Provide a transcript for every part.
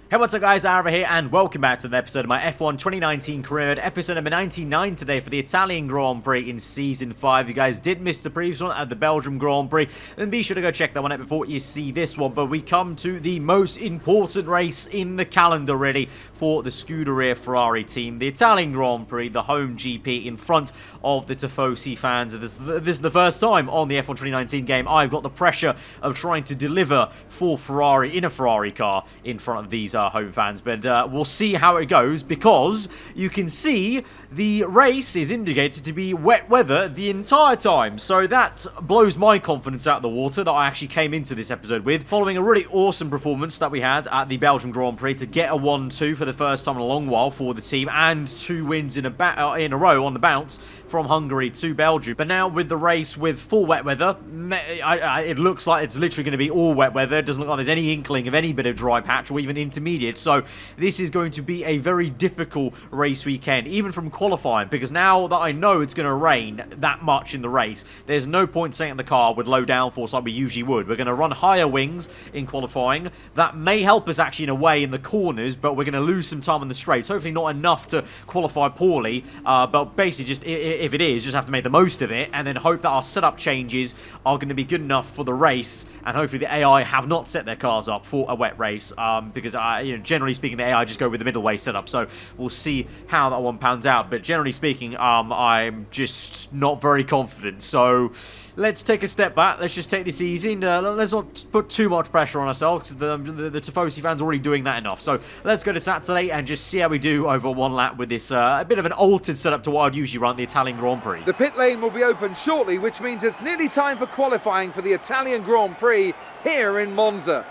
Hey, what's up guys, aarava here, and welcome back to the episode of my F1 2019 career mode, episode number 99 today for the Italian Grand Prix in Season 5. If you guys did miss the previous one at the Belgium Grand Prix, then be sure to go check that one out before you see this one. But we come to the most important race in the calendar, really, for the Scuderia Ferrari team. The Italian Grand Prix, the home GP in front of the Tifosi fans. This is the first time on the F1 2019 game I've got the pressure of trying to deliver for Ferrari in a Ferrari car in front of these home fans, but we'll see how it goes, because you can see the race is indicated to be wet weather the entire time, so that blows my confidence out of the water that I actually came into this episode with, following a really awesome performance that we had at the Belgium Grand Prix to get a 1-2 for the first time in a long while for the team, and 2 wins in a row on the bounce from Hungary to Belgium. But now with the race with full wet weather, it looks like it's literally going to be all wet weather. It doesn't look like there's any inkling of any bit of dry patch or even intermediate. So this is going to be a very difficult race weekend, even from qualifying, because now that I know it's going to rain that much in the race, there's no point staying in the car with low downforce like we usually would. We're going to run higher wings in qualifying. That may help us actually in a way in the corners, but we're going to lose some time in the straights. Hopefully not enough to qualify poorly, but basically just if it is, just have to make the most of it, and then hope that our setup changes are going to be good enough for the race, and hopefully the AI have not set their cars up for a wet race, because generally speaking, the AI just go with the middle way setup, so we'll see how that one pans out. But generally speaking, I'm just not very confident, so let's take a step back. Let's just take this easy, and let's not put too much pressure on ourselves, because the Tifosi fans are already doing that enough. So let's go to Saturday and just see how we do over one lap with this a bit of an altered setup to what I'd usually run the Italian Grand Prix. The pit lane will be open shortly, which means it's nearly time for qualifying for the Italian Grand Prix here in Monza.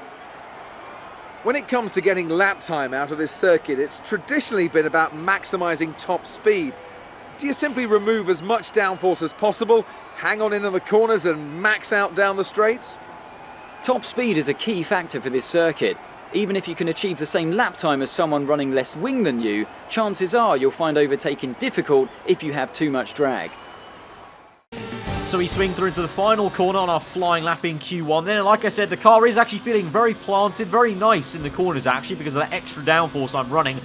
When it comes to getting lap time out of this circuit, it's traditionally been about maximising top speed. Do you simply remove as much downforce as possible, hang on in the corners and max out down the straights? Top speed is a key factor for this circuit. Even if you can achieve the same lap time as someone running less wing than you, chances are you'll find overtaking difficult if you have too much drag. So we swing through into the final corner on our flying lap in Q1. Then, like I said, the car is actually feeling very planted, very nice in the corners actually, because of that extra downforce I'm running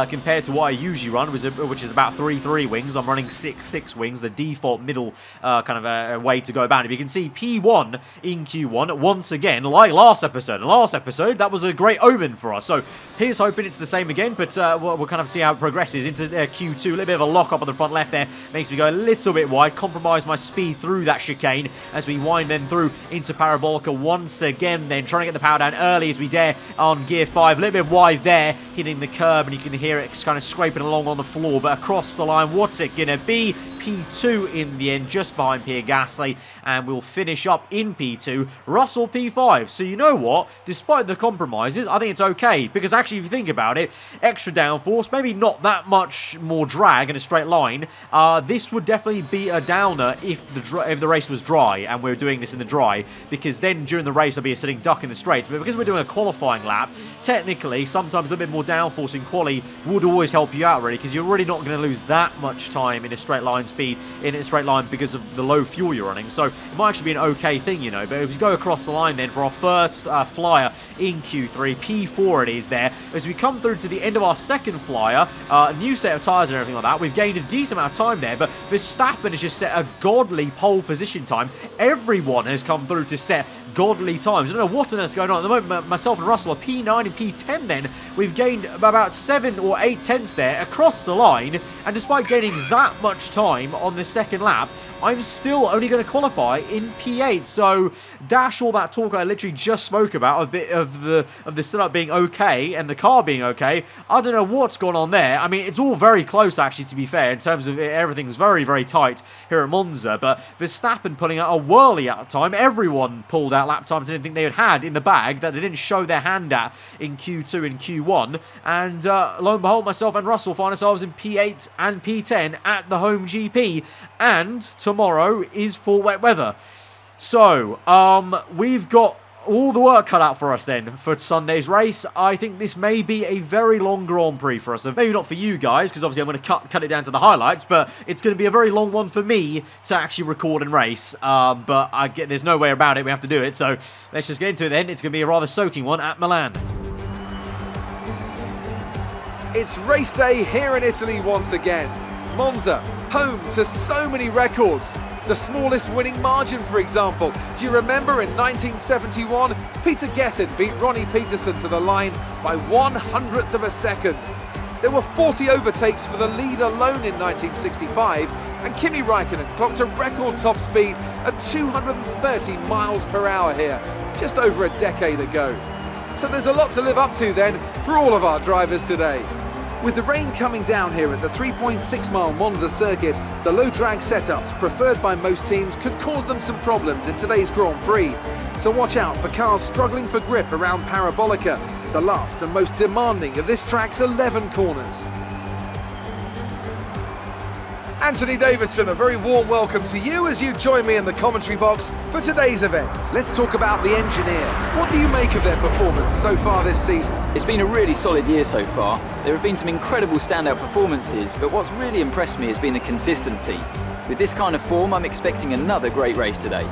compared to what I usually run, which is about 3 wings. I'm running 6 wings, the default middle kind of way to go about it. You can see P1 in Q1 once again, like last episode. Last episode, that was a great omen for us. So here's hoping it's the same again, but we'll kind of see how it progresses into Q2. A little bit of a lock up on the front left there makes me go a little bit wide, compromise my speed through that chicane as we wind then through into Parabolica once again, then trying to get the power down early as we dare on gear 5. A little bit wide there, hitting the curb, and you can hear it kind of scraping along on the floor, but across the line, what's it gonna be? P2 in the end, just behind Pierre Gasly, and we'll finish up in P2, Russell P5. So you know what, despite the compromises, I think it's okay, because actually if you think about it, extra downforce, maybe not that much more drag in a straight line, this would definitely be a downer if the race was dry, and we're doing this in the dry, because then during the race I'll be a sitting duck in the straights. But because we're doing a qualifying lap, technically sometimes a bit more downforce in quali would always help you out, really, because you're really not going to lose that much time in a straight line speed in a straight line because of the low fuel you're running. So it might actually be an okay thing, you know. But if we go across the line then for our first flyer in Q3, P4 it is there, as we come through to the end of our second flyer, new set of tyres and everything like that. We've gained a decent amount of time there, but Verstappen has just set a godly pole position time. Everyone has come through to set godly times. I don't know what on earth's going on. At the moment, myself and Russell are P9 and P10 then. We've gained about 7 or 8 tenths there across the line, and despite gaining that much time on the second lap, I'm still only going to qualify in P8. So dash all that talk I literally just spoke about, a bit of the setup being okay and the car being okay. I don't know what's going on there. I mean, it's all very close actually, to be fair, in terms of everything's very, very tight here at Monza. But Verstappen pulling out a whirly at the time. Everyone pulled out lap times anything they had in the bag that they didn't show their hand at in Q2 and Q1. And lo and behold, myself and Russell find ourselves in P8 and P10 at the home GP. And tomorrow is full wet weather. So, we've got all the work cut out for us then for Sunday's race. I think this may be a very long Grand Prix for us. Maybe not for you guys, because obviously I'm going to cut it down to the highlights, but it's going to be a very long one for me to actually record and race. But there's no way about it. We have to do it. So let's just get into it then. It's going to be a rather soaking one at Milan. It's race day here in Italy once again. Monza, home to so many records. The smallest winning margin, for example. Do you remember in 1971, Peter Gethin beat Ronnie Peterson to the line by 1/100th of a second. There were 40 overtakes for the lead alone in 1965, and Kimi Räikkönen clocked a record top speed of 230 miles per hour here, just over a decade ago. So there's a lot to live up to then for all of our drivers today. With the rain coming down here at the 3.6-mile Monza circuit, the low drag setups preferred by most teams could cause them some problems in today's Grand Prix. So watch out for cars struggling for grip around Parabolica, the last and most demanding of this track's 11 corners. Anthony Davidson, a very warm welcome to you as you join me in the commentary box for today's event. Let's talk about the engineer. What do you make of their performance so far this season? It's been a really solid year so far. There have been some incredible standout performances, but what's really impressed me has been the consistency. With this kind of form, I'm expecting another great race today.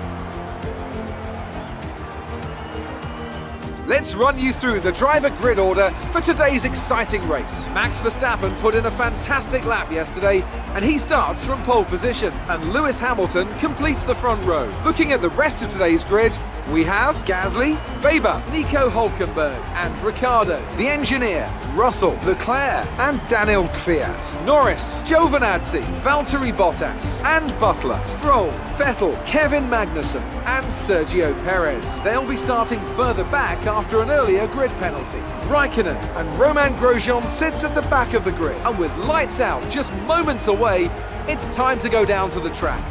Let's run you through the driver grid order for today's exciting race. Max Verstappen put in a fantastic lap yesterday, and he starts from pole position, and Lewis Hamilton completes the front row. Looking at the rest of today's grid, we have Gasly, Weber, Nico Hülkenberg, and Ricciardo. The engineer, Russell, Leclerc, and Daniel Kvyat. Norris, Giovinazzi, Valtteri Bottas, and Butler, Stroll, Vettel, Kevin Magnussen, and Sergio Perez. They'll be starting further back after an earlier grid penalty. Raikkonen and Romain Grosjean sits at the back of the grid, and with lights out just moments away, it's time to go down to the track.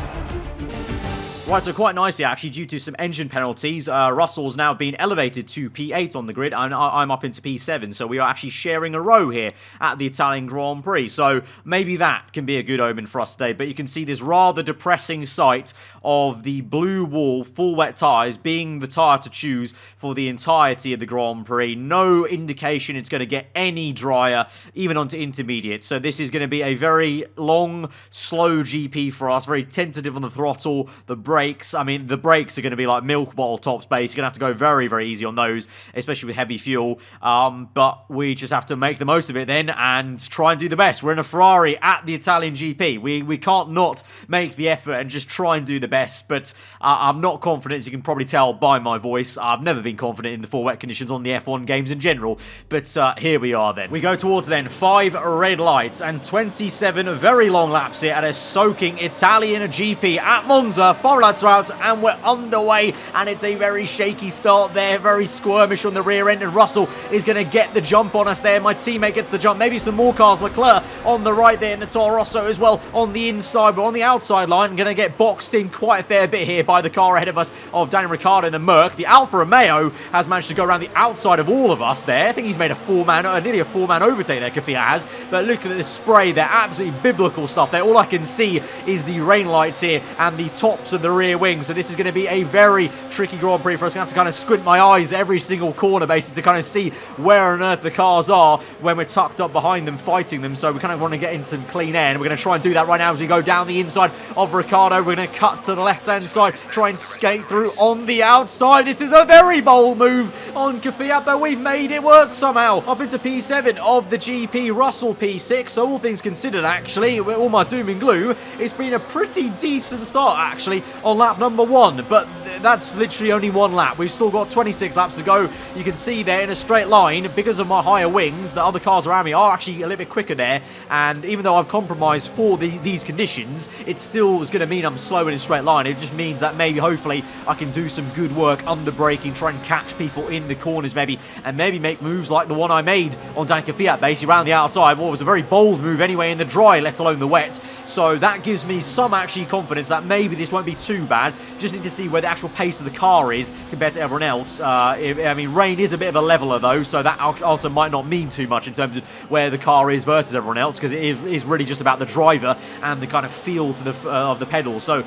Right, so quite nicely, actually, due to some engine penalties, Russell's now been elevated to P8 on the grid, and I'm up into P7, so we are actually sharing a row here at the Italian Grand Prix, so maybe that can be a good omen for us today, but you can see this rather depressing sight of the blue wall full wet tyres being the tyre to choose for the entirety of the Grand Prix. No indication it's going to get any drier, even onto intermediate, so this is going to be a very long, slow GP for us, very tentative on the throttle, the brakes, I mean, the brakes are going to be like milk bottle top space. You're going to have to go very, very easy on those, especially with heavy fuel. But we just have to make the most of it then and try and do the best. We're in a Ferrari at the Italian GP. We can't not make the effort and just try and do the best. But I'm not confident, as you can probably tell by my voice. I've never been confident in the full wet conditions on the F1 games in general. But here we are then. We go towards then 5 red lights and 27 very long laps here at a soaking Italian GP at Monza. 4 lights are out and we're underway, and it's a very shaky start there, very squirmish on the rear end, and Russell is going to get the jump on us there. My teammate gets the jump, maybe some more cars. Leclerc on the right there, and the Toro Rosso as well on the inside, but on the outside line, going to get boxed in quite a fair bit here by the car ahead of us of Daniel Ricciardo in the Merc. The Alfa Romeo has managed to go around the outside of all of us there. I think he's made nearly a four-man overtake there, Kvyat has, but look at this spray there, absolutely biblical stuff there. All I can see is the rain lights here and the tops of the rear wing, so this is going to be a very tricky Grand Prix for us. I'm going to have to kind of squint my eyes every single corner basically to kind of see where on earth the cars are when we're tucked up behind them fighting them, so we kind of want to get into some clean air, and we're going to try and do that right now as we go down the inside of Ricciardo. We're going to cut to the left hand side, try and skate through on the outside. This is a very bold move on Kvyat, but we've made it work somehow. Up into P7 of the GP, Russell P6, so all things considered actually, with all my doom and gloom, it's been a pretty decent start actually on lap number 1, but that's literally only one lap. We've still got 26 laps to go. You can see there in a straight line, because of my higher wings, the other cars around me are actually a little bit quicker there, and even though I've compromised for these conditions, it still is going to mean I'm slow in a straight line. It just means that maybe, hopefully, I can do some good work under braking, try and catch people in the corners maybe, and maybe make moves like the one I made on Daniel Kvyat basically around the outside. What was a very bold move anyway in the dry, let alone the wet. So that gives me some actually confidence that maybe this won't be too bad. Just need to see where the actual pace of the car is compared to everyone else. I mean, rain is a bit of a leveler though, so that also might not mean too much in terms of where the car is versus everyone else, because it is really just about the driver and the kind of feel to of the pedals. So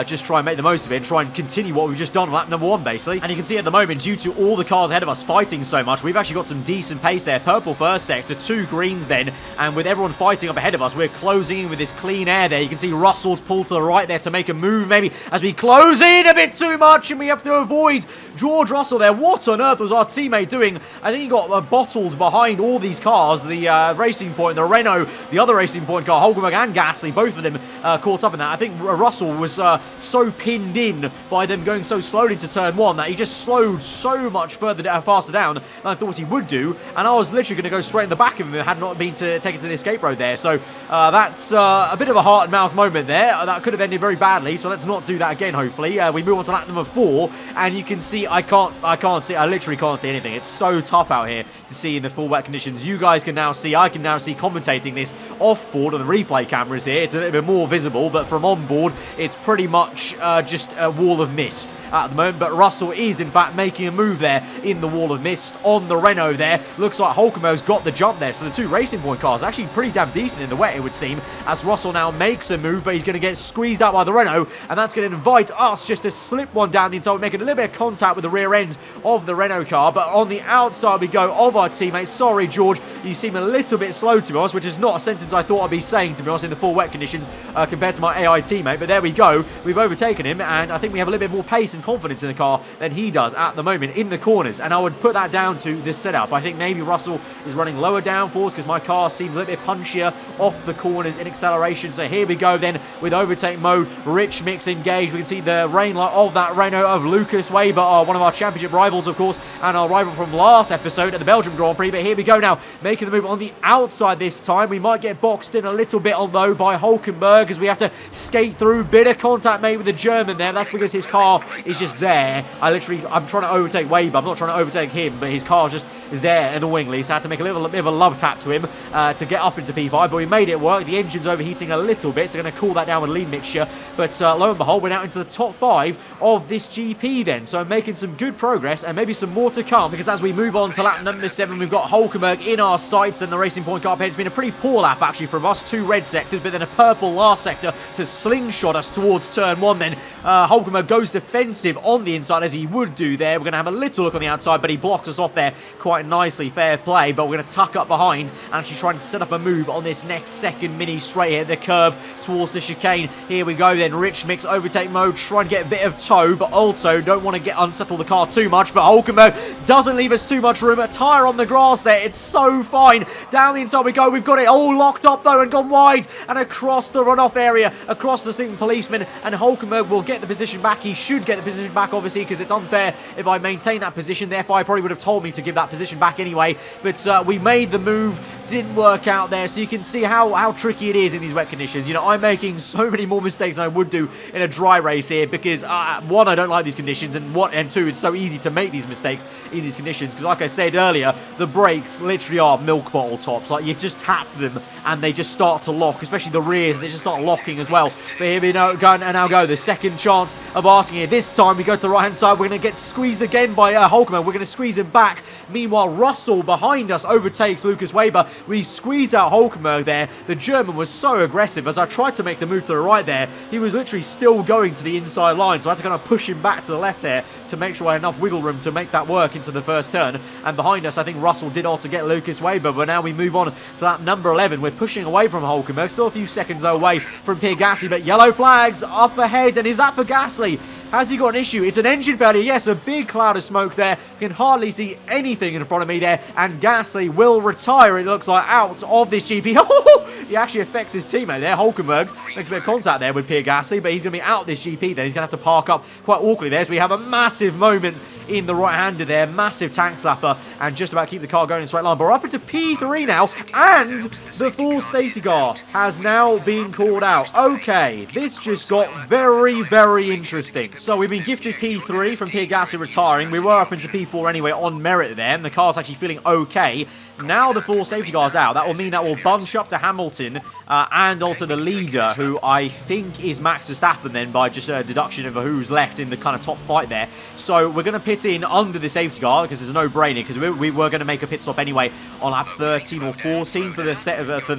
just try and make the most of it and try and continue what we've just done on lap number 1 basically. And you can see at the moment, due to all the cars ahead of us fighting so much, we've actually got some decent pace there. Purple first sector, 2 greens then, and with everyone fighting up ahead of us, we're closing in with this clean clean air there. You can see Russell's pulled to the right there to make a move maybe as we close in a bit too much, and we have to avoid George Russell there. What on earth was our teammate doing? I think he got bottled behind all these cars, the Racing Point, the Renault, the other Racing Point car, Hulkenberg and Gasly, both of them caught up in that. I think Russell was so pinned in by them going so slowly to turn 1 that he just slowed so much faster down than I thought he would do, and I was literally going to go straight in the back of him if it had not been taken to the escape road there. So that's a bit of a heart and mouth moment there. That could have ended very badly, so let's not do that again, hopefully. We move on to lap number 4, and you can see I literally can't see anything. It's so tough out here to see in the full wet conditions. You guys can now see, I can now see commentating this off board on the replay cameras here. It's a little bit more visible, but from on board, it's pretty much just a wall of mist at the moment. But Russell is in fact making a move there in the wall of mist on the Renault there. Looks like Hulkenberg's got the jump there, so the two Racing Point cars are actually pretty damn decent in the wet, it would seem, as Russell now makes a move, but he's going to get squeezed out by the Renault, and that's going to invite us just to slip one down the inside, making a little bit of contact with the rear end of the Renault car. But on the outside we go of our teammate. Sorry George, you seem a little bit slow, to be honest, which is not a sentence I thought I'd be saying, to be honest, in the full wet conditions compared to my AI teammate. But there we go, we've overtaken him, and I think we have a little bit more pace and confidence in the car than he does at the moment in the corners, and I would put that down to this setup. I think maybe Russell is running lower downforce because my car seems a little bit punchier off the corners in acceleration. So here we go then with overtake mode. Rich Mix engaged. We can see the rain light of that Renault of Lucas Weber, one of our championship rivals, of course, and our rival from last episode at the Belgium Grand Prix. But here we go now, making the move on the outside this time. We might get boxed in a little bit, although, by Hulkenberg, as we have to skate through. Bit of contact made with the German there. That's because his car is just there. I'm trying to overtake Weber. I'm not trying to overtake him, but his car's just there annoyingly, so I had to make a little bit of a love tap to him to get up into P5, but we made it work. The engine's overheating a little bit, so going to cool that down with lean mixture, but lo and behold, we're now into the top 5 of this GP then, so making some good progress and maybe some more to come, because as we move on to lap number 7, we've got Hulkenberg in our sights, and the Racing Point car ahead. It's been a pretty poor lap actually from us, 2 red sectors, but then a purple last sector to slingshot us towards turn 1 then. Hulkenberg goes defensive on the inside, as he would do there. We're going to have a little look on the outside, but he blocks us off there quite nicely. Fair play, but we're going to tuck up behind and actually try and set up a move on this next second mini straight here, the curve towards the chicane. Here we go then, Rich Mix overtake mode, try and get a bit of toe, but also don't want to unsettle the car too much. But Hulkenberg doesn't leave us too much room. A tyre on the grass there, it's so fine. Down the inside we go, we've got it all locked up though, and gone wide and across the runoff area, across the sleeping policeman, and Hulkenberg will get the position back. He should get the position back, obviously, because it's unfair if I maintain that position. The FI probably would have told me to give that position back anyway, but we made the move, didn't work out there, so you can see how tricky it is in these wet conditions. You know, I'm making so many more mistakes than I would do in a dry race here, because one, I don't like these conditions, and two, it's so easy to make these mistakes in these conditions, because like I said earlier, the brakes literally are milk bottle tops. Like, you just tap them and they just start to lock, especially the rears, they just start locking as well. But here we now go, the second chance of asking it. This time we go to the right hand side, we're going to get squeezed again by Hulkenberg. We're going to squeeze him back. Meanwhile, Russell behind us overtakes Lucas Weber. We squeezed out Hulkenberg there. The German was so aggressive. As I tried to make the move to the right there, he was literally still going to the inside line, so I had to kind of push him back to the left there to make sure I had enough wiggle room to make that work into the first turn. And behind us, I think Russell did also get Lucas Weber, but now we move on to that number 11. We're pushing away from Hulkenberg, still a few seconds away from Pierre Gasly, but yellow flags up ahead, and is that for Gasly? Has he got an issue? It's an engine failure. Yes, a big cloud of smoke there. Can hardly see anything in front of me there. And Gasly will retire, it looks like, out of this GP. He actually affects his teammate there. Hulkenberg makes a bit of contact there with Pierre Gasly, but he's going to be out of this GP then. He's going to have to park up quite awkwardly there. So we have a massive moment in the right-hander there. Massive tank slapper, and just about keep the car going in a straight line. But we're up into P3 now, and the full safety car has now been called out. Okay, this just got very, very interesting. So we've been gifted P3 from Pierre Gasly retiring. We were up into P4 anyway on merit there, and the car's actually feeling okay. Now the full safety car's out. That will mean that we'll bunch up to Hamilton and also the leader, who I think is Max Verstappen then, by just a deduction of who's left in the kind of top fight there. So we're going to pit in under the safety car, because it's a no-brainer, because we were going to make a pit stop anyway on lap 13 or 14 for the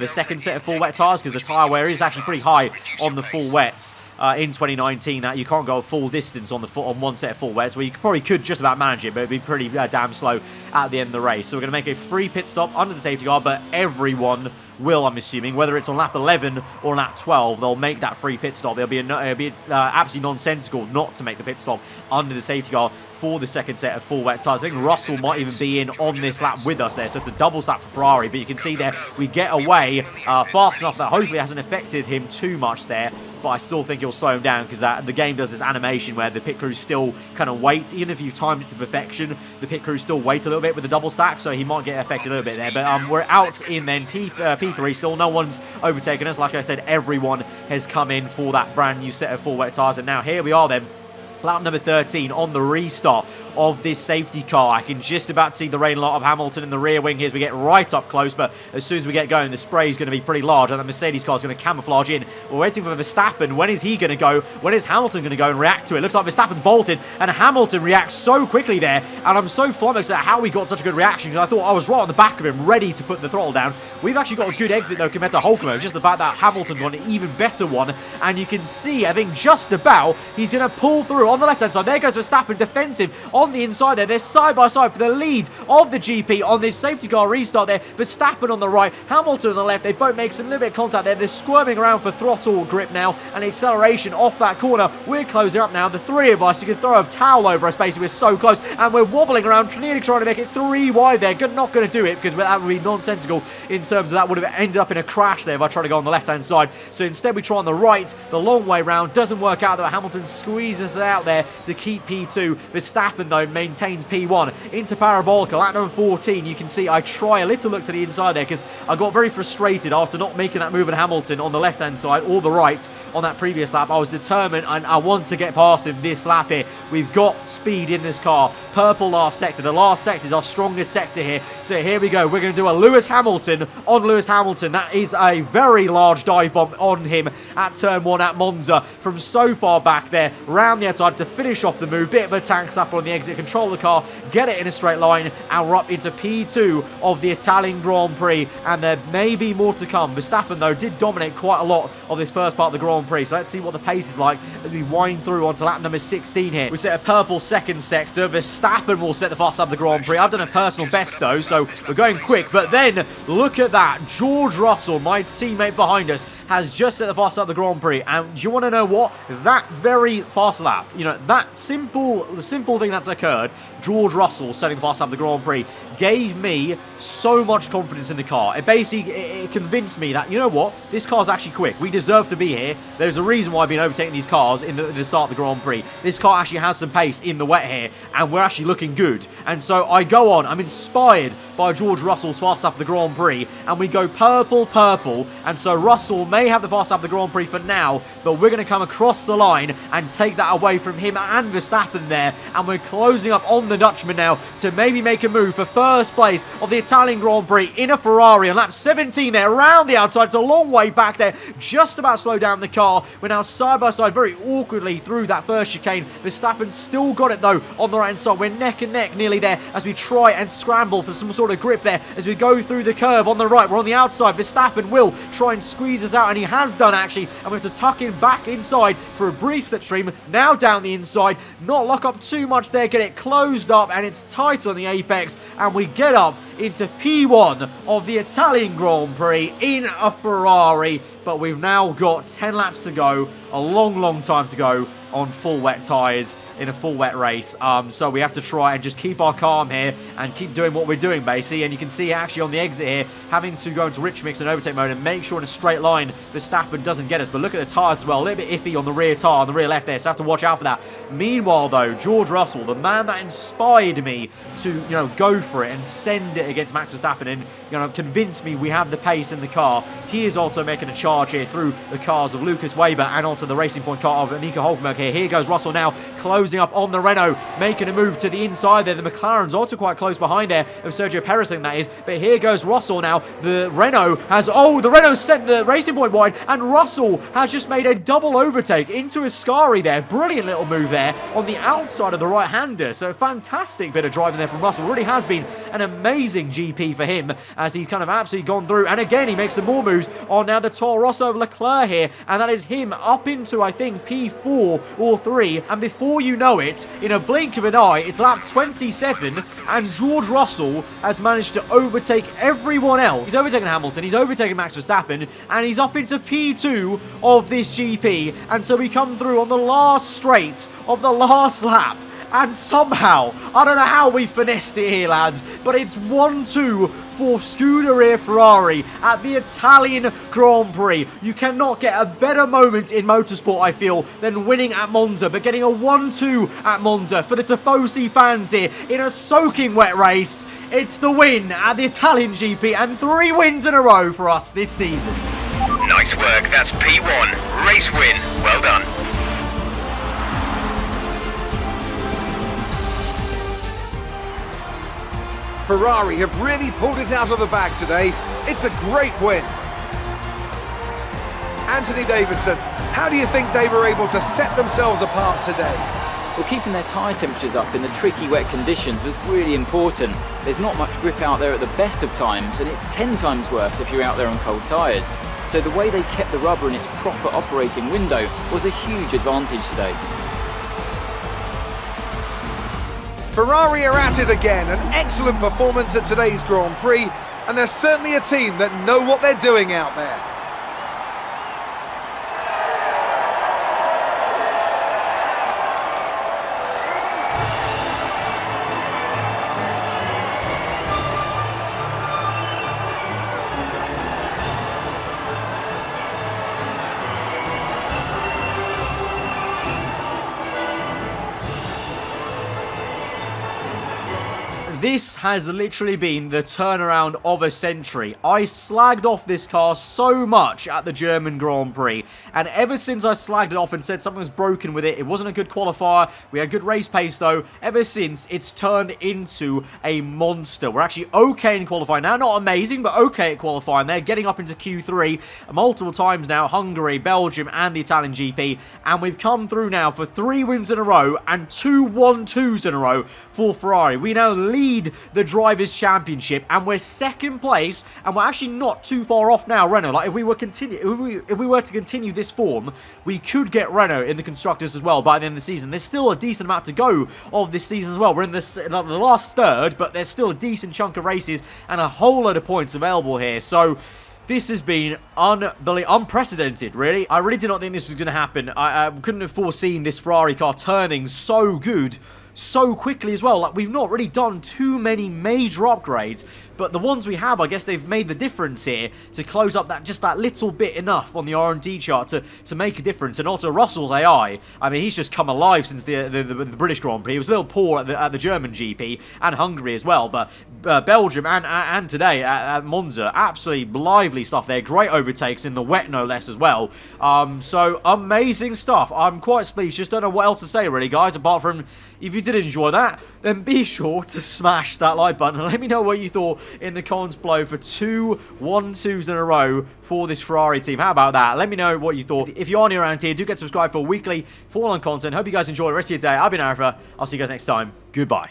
second set of full wet tyres, because the tyre wear is actually pretty high on the full wets. in 2019 that you can't go a full distance on one set of full wets, where you probably could just about manage it, but it'd be pretty damn slow at the end of the race. So we're going to make a free pit stop under the safety car, but everyone will, I'm assuming, whether it's on lap 11 or lap 12, they'll make that free pit stop. It'll be absolutely nonsensical not to make the pit stop under the safety car for the second set of full wet tyres. I think Russell might even be in on this lap with us there, so it's a double slap for Ferrari, but you can see there we get away fast enough that hopefully hasn't affected him too much there, but I still think he'll slow him down because the game does this animation where the pit crew still kind of wait. Even if you've timed it to perfection, the pit crew still wait a little bit with the double stack, so he might get affected a little bit there. But we're out in then P3 still. No one's overtaken us. Like I said, everyone has come in for that brand new set of full wet tyres, and now here we are then. Lap number 13 on the restart of this safety car. I can just about see the rain lot of Hamilton in the rear wing here as we get right up close, but as soon as we get going, the spray is going to be pretty large, and the Mercedes car is going to camouflage in. We're waiting for Verstappen. When is he going to go? When is Hamilton going to go and react to it? Looks like Verstappen bolted, and Hamilton reacts so quickly there, and I'm so flummoxed at how we got such a good reaction, because I thought I was right on the back of him, ready to put the throttle down. We've actually got a good exit, though, compared to Hulkenberg. Just the fact that Hamilton got an even better one, and you can see, I think, just about, he's going to pull through on the left-hand side. There goes Verstappen, defensive on the inside there. They're side by side for the lead of the GP on this safety car restart there. Verstappen on the right, Hamilton on the left. They both make some little bit of contact there. They're squirming around for throttle grip now and acceleration off that corner. We're closing up now. The three of us, you can throw a towel over us basically. We're so close, and we're wobbling around, nearly trying to make it 3 wide there. Not going to do it because that would be nonsensical in terms of that would have ended up in a crash there if I tried to go on the left-hand side. So instead we try on the right, the long way round. Doesn't work out though. Hamilton squeezes it out there to keep P2. Verstappen though maintains P1 into Parabolica. Lap number 14, you can see I try a little look to the inside there because I got very frustrated after not making that move at Hamilton on the left-hand side or the right on that previous lap. I was determined and I want to get past him this lap here. We've got speed in this car. Purple last sector. The last sector is our strongest sector here. So here we go. We're going to do a Lewis Hamilton on Lewis Hamilton. That is a very large dive bomb on him at turn 1 at Monza from so far back there round the outside to finish off the move. Bit of a tank slapper on the exit. Control the car. Get it in a straight line, and we're up into P2 of the Italian Grand Prix, and there may be more to come. Verstappen, though, did dominate quite a lot of this first part of the Grand Prix, so let's see what the pace is like as we wind through onto lap number 16 here. We set a purple second sector. Verstappen will set the fast lap of the Grand Prix. I've done a personal best, though, so we're going quick, but then look at that. George Russell, my teammate behind us, has just set the fast lap of the Grand Prix, and do you want to know what? That very fast lap, you know, that simple thing that's occurred, George Russell setting the fast lap of the Grand Prix, gave me so much confidence in the car. It basically convinced me that, you know what, this car's actually quick. We deserve to be here. There's a reason why I've been overtaking these cars in the start of the Grand Prix. This car actually has some pace in the wet here, and we're actually looking good. And so I go on, I'm inspired by George Russell's fast lap of the Grand Prix, and we go purple, and so Russell may have the fast lap of the Grand Prix for now, but we're going to come across the line and take that away from him and Verstappen there, and we're closing up on the Dutchman now to maybe make a move for first place of the Italian Grand Prix in a Ferrari on lap 17 there, around the outside. It's a long way back there, just about slow down the car. We're now side by side very awkwardly through that first chicane. Verstappen still got it though on the right hand side. We're neck and neck nearly there as we try and scramble for some sort of grip there as we go through the curve on the right. We're on the outside. Verstappen will try and squeeze us out, and he has done actually, and we have to tuck him back inside for a brief slipstream. Now down the inside, not lock up too much there, get it closed up, and it's tight on the apex, and we get up into P1 of the Italian Grand Prix in a Ferrari. But we've now got 10 laps to go, a long time to go on full wet tyres in a full wet race. So we have to try and just keep our calm here and keep doing what we're doing basically. And you can see actually on the exit here, having to go into rich mix and overtake mode and make sure in a straight line Verstappen doesn't get us. But look at the tyres as well, a little bit iffy on the rear tyre, on the rear left there, so have to watch out for that. Meanwhile though, George Russell, the man that inspired me to, you know, go for it and send it against Max Verstappen and, you know, convince me we have the pace in the car, he is also making a charge here through the cars of Lucas Weber and also the Racing Point car of Nico Hulkenberg here. Here goes Russell now, closing closing up on the Renault, making a move to the inside there. The McLaren's also quite close behind there of Sergio Perez, that is. But here goes Russell now. The Renault sent the Racing Point wide, and Russell has just made a double overtake into Ascari there. Brilliant little move there on the outside of the right-hander. So fantastic bit of driving there from Russell. Really has been an amazing GP for him as he's kind of absolutely gone through. And again, he makes some more moves on now the Toro Rosso of Leclerc here, and that is him up into, I think, P4 or 3. And before you know it, in a blink of an eye, it's lap 27, and George Russell has managed to overtake everyone else. He's overtaken Hamilton, he's overtaken Max Verstappen, and he's up into P2 of this GP. And so we come through on the last straight of the last lap. And somehow, I don't know how we finessed it here, lads, but it's 1-2 for Scuderia Ferrari at the Italian Grand Prix. You cannot get a better moment in motorsport, I feel, than winning at Monza, but getting a 1-2 at Monza for the Tifosi fans here in a soaking wet race. It's the win at the Italian GP, and 3 wins in a row for us this season. Nice work, that's P1. Race win. Well done. Ferrari have really pulled it out of the bag today. It's a great win. Anthony Davidson, how do you think they were able to set themselves apart today? Well, keeping their tyre temperatures up in the tricky wet conditions was really important. There's not much grip out there at the best of times, and it's 10 times worse if you're out there on cold tyres. So the way they kept the rubber in its proper operating window was a huge advantage today. Ferrari are at it again, an excellent performance at today's Grand Prix, and they're certainly a team that know what they're doing out there. This has literally been the turnaround of a century. I slagged off this car so much at the German Grand Prix, and ever since I slagged it off and said something was broken with it, it wasn't a good qualifier, we had good race pace though, ever since it's turned into a monster. We're actually okay in qualifying now, not amazing, but okay at qualifying. They're getting up into Q3 multiple times now, Hungary, Belgium, and the Italian GP, and we've come through now for 3 wins in a row and 2 1-2s in a row for Ferrari. We now lead the Drivers' Championship, and we're second place, and we're actually not too far off now, Renault. Like, if we were to continue this form, we could get Renault in the Constructors as well by the end of the season. There's still a decent amount to go of this season as well. We're in the last third, but there's still a decent chunk of races and a whole load of points available here. So this has been unprecedented, really. I really did not think this was going to happen. I couldn't have foreseen this Ferrari car turning so good so quickly as well. Like, we've not really done too many major upgrades, but the ones we have, I guess they've made the difference here to close up that little bit enough on the R&D chart to make a difference. And also Russell's AI, I mean, he's just come alive since the British Grand Prix. He was a little poor at the German GP and Hungary as well, but Belgium and today at Monza, absolutely lively stuff there. Great overtakes in the wet, no less, as well. So amazing stuff. I'm quite pleased. Just don't know what else to say, really, guys, apart from, if you did enjoy that, then be sure to smash that like button and let me know what you thought in the comments below for 2 1-2s in a row for this Ferrari team. How about that? Let me know what you thought. If you are new around here, do get subscribed for weekly Formula 1 content. Hope you guys enjoy the rest of your day. I've been aarava. I'll see you guys next time. Goodbye.